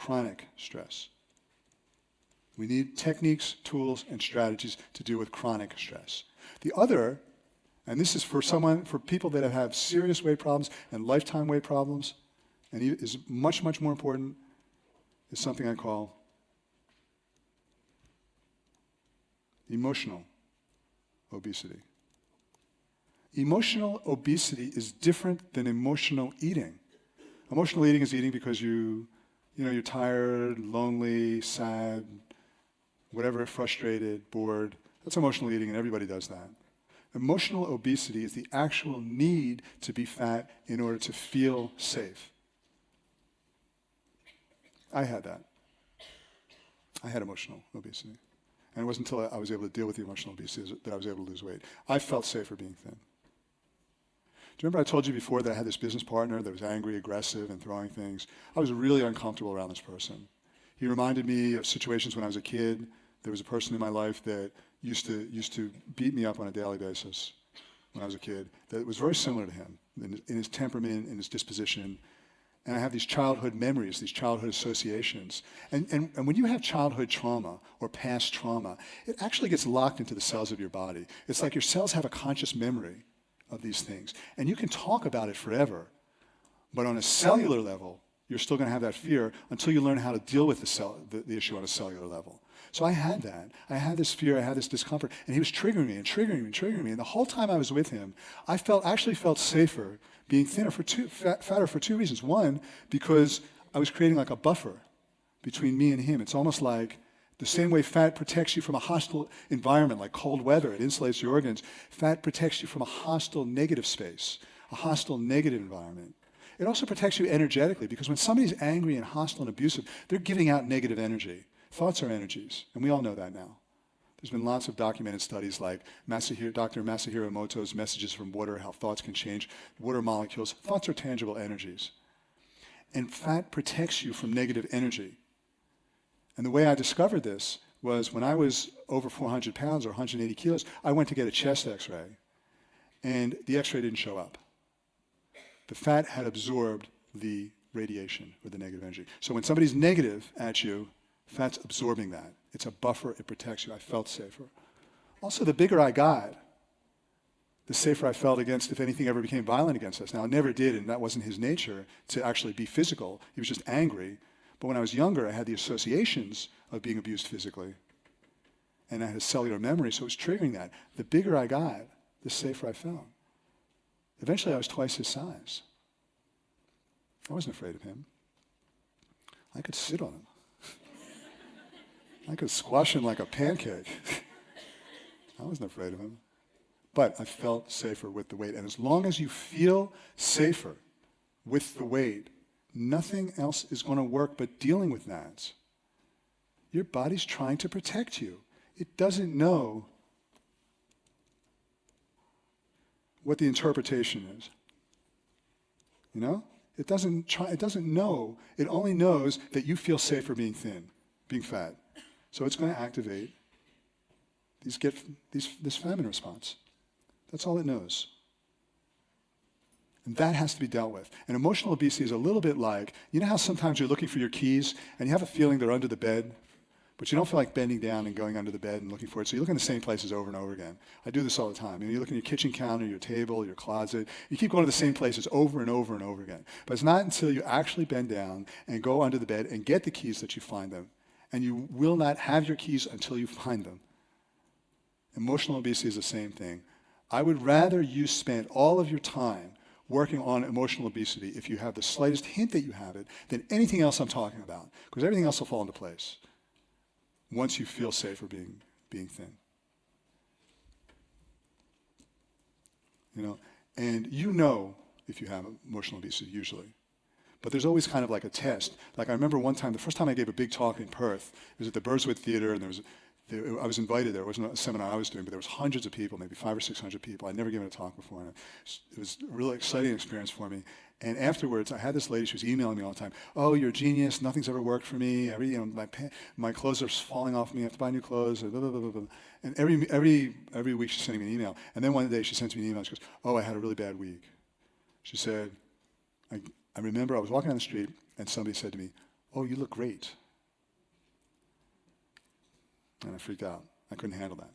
chronic stress. We need techniques, tools, and strategies to deal with chronic stress. The other, and this is for people that have serious weight problems and lifetime weight problems, and is much, much more important, is something I call emotional obesity. Emotional obesity is different than emotional eating. Emotional eating is eating because you're tired, lonely, sad, whatever, frustrated, bored. That's emotional eating, and everybody does that. Emotional obesity is the actual need to be fat in order to feel safe. I had that. I had emotional obesity. And it wasn't until I was able to deal with the emotional obesity that I was able to lose weight. I felt safer being thin. Do you remember I told you before that I had this business partner that was angry, aggressive, and throwing things? I was really uncomfortable around this person. He reminded me of situations when I was a kid. There was a person in my life that used to beat me up on a daily basis when I was a kid that was very similar to him in his temperament, in his disposition. And I have these childhood memories, these childhood associations. And when you have childhood trauma or past trauma, it actually gets locked into the cells of your body. It's like your cells have a conscious memory of these things. And you can talk about it forever, but on a cellular level, you're still going to have that fear until you learn how to deal with the issue on a cellular level. So I had that. I had this fear, I had this discomfort, and he was triggering me and triggering me and triggering me. And the whole time I was with him, I actually felt safer being thinner fatter for two reasons. One, because I was creating like a buffer between me and him. It's almost like the same way fat protects you from a hostile environment, like cold weather, it insulates your organs. Fat protects you from a hostile negative space, a hostile negative environment. It also protects you energetically, because when somebody's angry and hostile and abusive, they're giving out negative energy. Thoughts are energies, and we all know that now. There's been lots of documented studies like Dr. Masahiro Emoto's Messages from Water, how thoughts can change water molecules. Thoughts are tangible energies. And fat protects you from negative energy. And the way I discovered this was when I was over 400 pounds or 180 kilos, I went to get a chest x-ray, and the x-ray didn't show up. The fat had absorbed the radiation or the negative energy. So when somebody's negative at you, fat's absorbing that. It's a buffer, it protects you. I felt safer. Also, the bigger I got, the safer I felt against if anything ever became violent against us. Now, it never did, and that wasn't his nature to actually be physical. He was just angry. But when I was younger, I had the associations of being abused physically. And I had a cellular memory, so it was triggering that. The bigger I got, the safer I felt. Eventually, I was twice his size. I wasn't afraid of him. I could sit on him. I could squash him like a pancake. I wasn't afraid of him. But I felt safer with the weight. And as long as you feel safer with the weight, nothing else is going to work but dealing with that. Your body's trying to protect you. It doesn't know what the interpretation is. You know? It doesn't know. It only knows that you feel safer being thin, being fat. So it's going to activate this famine response. That's all it knows. And that has to be dealt with. And emotional obesity is a little bit like, you know how sometimes you're looking for your keys and you have a feeling they're under the bed, but you don't feel like bending down and going under the bed and looking for it. So you look in the same places over and over again. I do this all the time. You look in your kitchen counter, your table, your closet. You keep going to the same places over and over and over again. But it's not until you actually bend down and go under the bed and get the keys that you find them. And you will not have your keys until you find them. Emotional obesity is the same thing. I would rather you spend all of your time working on emotional obesity if you have the slightest hint that you have it than anything else I'm talking about, because everything else will fall into place once you feel safer being thin. You know, and you know if you have emotional obesity usually. But there's always kind of like a test. Like I remember one time, the first time I gave a big talk in Perth, it was at the Burswood Theatre, and I was invited there. It wasn't a seminar I was doing, but there was hundreds of people, maybe 500 or 600 people. I'd never given a talk before, and it was a really exciting experience for me. And afterwards, I had this lady, she was emailing me all the time. Oh, you're a genius, nothing's ever worked for me. My clothes are falling off me, I have to buy new clothes, blah, blah, blah, blah, blah. And every week she's sending me an email. And then one day she sends me an email, she goes, oh, I had a really bad week. She said, I remember I was walking down the street and somebody said to me, oh, you look great. And I freaked out. I couldn't handle that.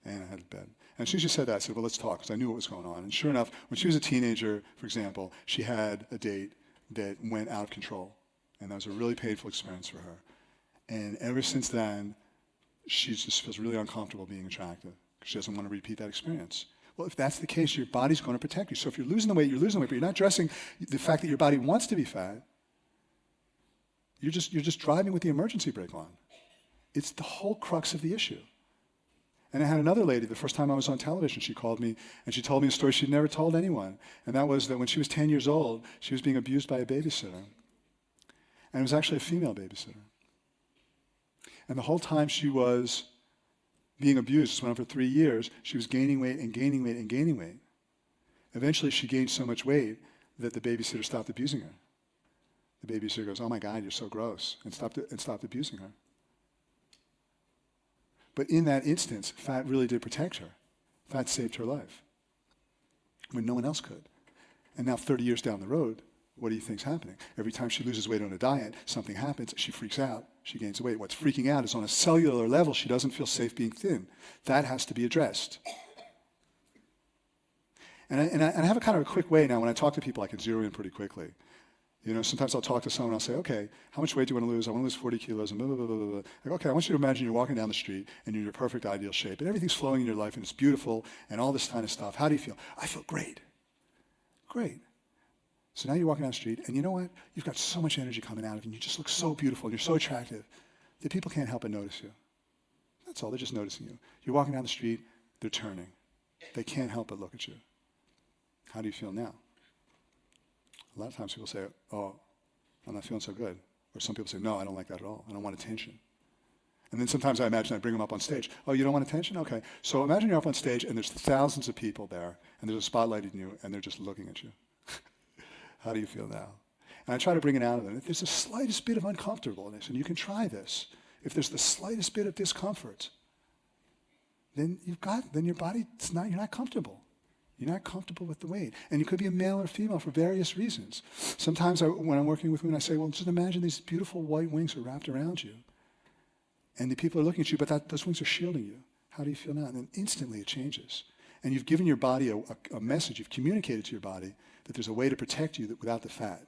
And I had to bed. And as soon as she said that, I said, well, let's talk, because I knew what was going on. And sure enough, when she was a teenager, for example, she had a date that went out of control. And that was a really painful experience for her. And ever since then, she just feels really uncomfortable being attractive, because she doesn't want to repeat that experience. Well, if that's the case, your body's going to protect you. So if you're losing the weight, you're losing the weight, but you're not addressing the fact that your body wants to be fat. You're just driving with the emergency brake on. It's the whole crux of the issue. And I had another lady, the first time I was on television, she called me and she told me a story she'd never told anyone. And that was that when she was 10 years old, she was being abused by a babysitter. And it was actually a female babysitter. And the whole time she was being abused, this went on for 3 years, she was gaining weight and gaining weight and gaining weight. Eventually she gained so much weight that the babysitter stopped abusing her. The babysitter goes, oh my God, you're so gross, and stopped abusing her. But in that instance, fat really did protect her. Fat saved her life when no one else could. And now 30 years down the road, what do you think's happening? Every time she loses weight on a diet, something happens, she freaks out, she gains weight. What's freaking out is on a cellular level, she doesn't feel safe being thin. That has to be addressed. And I have a kind of a quick way now, when I talk to people, I can zero in pretty quickly. You know, sometimes I'll talk to someone, I'll say, okay, how much weight do you want to lose? I want to lose 40 kilos, and blah, blah, blah, blah, blah. I go, okay, I want you to imagine you're walking down the street, and you're in your perfect ideal shape, and everything's flowing in your life, and it's beautiful, and all this kind of stuff. How do you feel? I feel great. Great. So now you're walking down the street, and you know what? You've got so much energy coming out of you, and you just look so beautiful, and you're so attractive, that people can't help but notice you. That's all, they're just noticing you. You're walking down the street, they're turning. They can't help but look at you. How do you feel now? A lot of times people say, oh, I'm not feeling so good. Or some people say, no, I don't like that at all. I don't want attention. And then sometimes I imagine I bring them up on stage. Oh, you don't want attention? Okay. So imagine you're up on stage and there's thousands of people there and there's a spotlight on you and they're just looking at you. How do you feel now? And I try to bring it out of them. If there's the slightest bit of uncomfortableness, and you can try this, if there's the slightest bit of discomfort, then your body, you're not comfortable. You're not comfortable with the weight. And you could be a male or female for various reasons. Sometimes when I'm working with women, I say, well, just imagine these beautiful white wings are wrapped around you. And the people are looking at you, but those wings are shielding you. How do you feel now? And then instantly it changes. And you've given your body a message. You've communicated to your body that there's a way to protect you without the fat.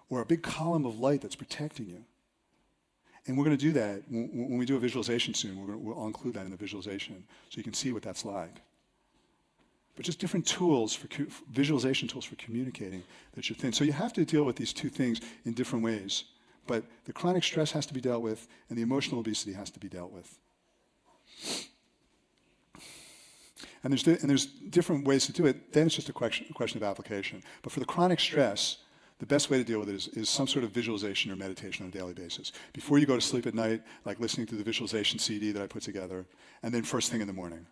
Or a big column of light that's protecting you. And we're going to do that when we do a visualization soon. We'll include that in the visualization so you can see what that's like. But just different tools, visualization tools for communicating that you're thin. So you have to deal with these two things in different ways. But the chronic stress has to be dealt with, and the emotional obesity has to be dealt with. And there's different ways to do it. Then it's just a question of application. But for the chronic stress, the best way to deal with it is some sort of visualization or meditation on a daily basis. Before you go to sleep at night, like listening to the visualization CD that I put together, and then first thing in the morning.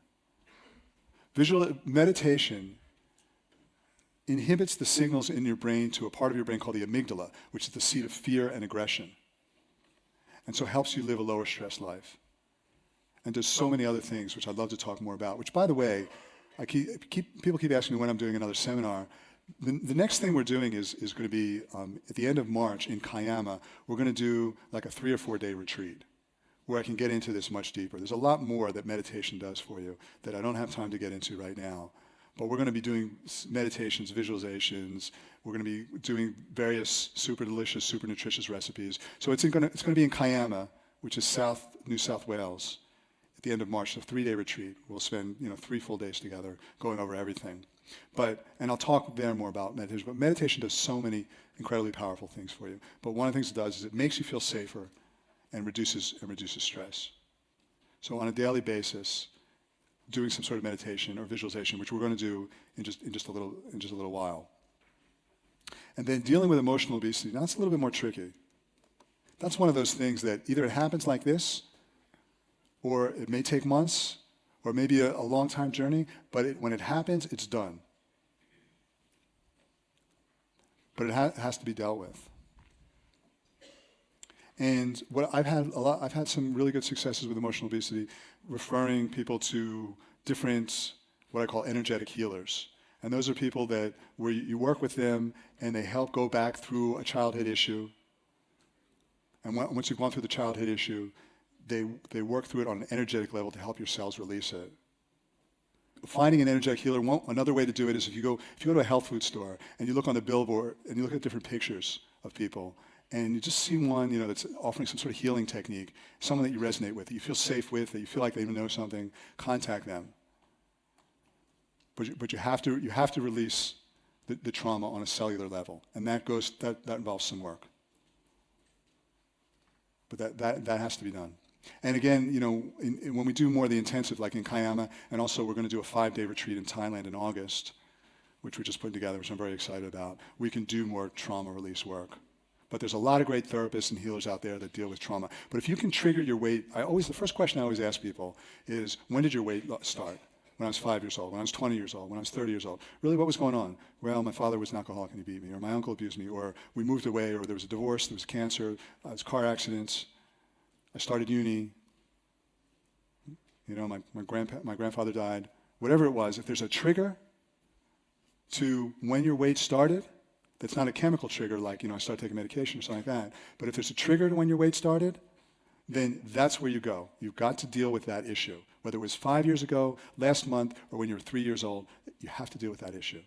Meditation inhibits the signals in your brain to a part of your brain called the amygdala, which is the seat of fear and aggression. And so helps you live a lower stress life. And does so many other things, which I'd love to talk more about, which, by the way, people keep asking me when I'm doing another seminar. The next thing we're doing is going to be, at the end of March in Kayama, we're going to do like a 3 or 4 day retreat where I can get into this much deeper. There's a lot more that meditation does for you that I don't have time to get into right now. But we're going to be doing meditations, visualizations. We're going to be doing various super delicious, super nutritious recipes. So it's going to be in Kayama, which is New South Wales, at the end of March, a 3 day retreat. We'll spend 3 full days together going over everything. And I'll talk there more about meditation, but meditation does so many incredibly powerful things for you. But one of the things it does is it makes you feel safer and reduces stress. So on a daily basis, doing some sort of meditation or visualization, which we're going to do in just a little while. And then dealing with emotional obesity, now that's a little bit more tricky. That's one of those things that either it happens like this, or it may take months, or maybe a long time journey, but when it happens, it's done. But it has to be dealt with. And I've had some really good successes with emotional obesity, referring people to different, what I call energetic healers. And those are people that where you work with them and they help go back through a childhood issue. And once you've gone through the childhood issue, they work through it on an energetic level to help your cells release it. Finding an energetic healer, another way to do it is if you go to a health food store and you look on the billboard and you look at different pictures of people and you just see one, that's offering some sort of healing technique, someone that you resonate with, that you feel safe with, that you feel like they know something, contact them. But you have to release the trauma on a cellular level, and that involves some work. But that has to be done. And again, when we do more of the intensive, like in Kayama, and also we're going to do a 5-day retreat in Thailand in August, which we're just putting together, which I'm very excited about, we can do more trauma release work. But there's a lot of great therapists and healers out there that deal with trauma. But if you can trigger your weight, the first question I always ask people is, when did your weight start? When I was 5 years old, when I was 20 years old, when I was 30 years old. Really, what was going on? Well, my father was an alcoholic and he beat me, or my uncle abused me, or we moved away, or there was a divorce, there was cancer, there was car accidents, I started uni, my grandfather died. Whatever it was, if there's a trigger to when your weight started, that's not a chemical trigger like, I started taking medication or something like that, but if there's a trigger to when your weight started, then that's where you go. You've got to deal with that issue. Whether it was 5 years ago, last month, or when you were 3 years old, you have to deal with that issue.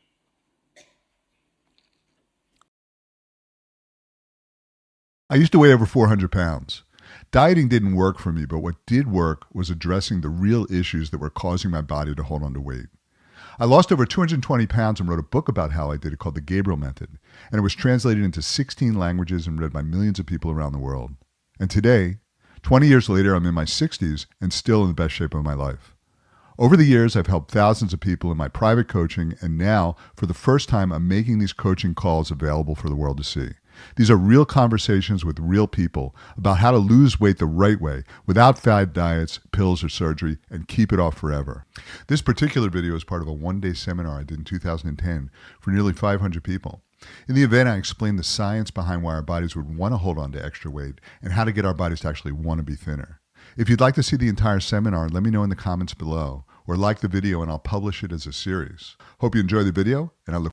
I used to weigh over 400 pounds. Dieting didn't work for me, but what did work was addressing the real issues that were causing my body to hold on to weight. I lost over 220 pounds and wrote a book about how I did it called The Gabriel Method, and it was translated into 16 languages and read by millions of people around the world. And today, 20 years later, I'm in my 60s and still in the best shape of my life. Over the years, I've helped thousands of people in my private coaching, and now, for the first time, I'm making these coaching calls available for the world to see. These are real conversations with real people about how to lose weight the right way, without fad diets, pills, or surgery, and keep it off forever. This particular video is part of a one-day seminar I did in 2010 for nearly 500 people. In the event, I explained the science behind why our bodies would want to hold on to extra weight and how to get our bodies to actually want to be thinner. If you'd like to see the entire seminar, let me know in the comments below, or like the video and I'll publish it as a series. Hope you enjoy the video, and I look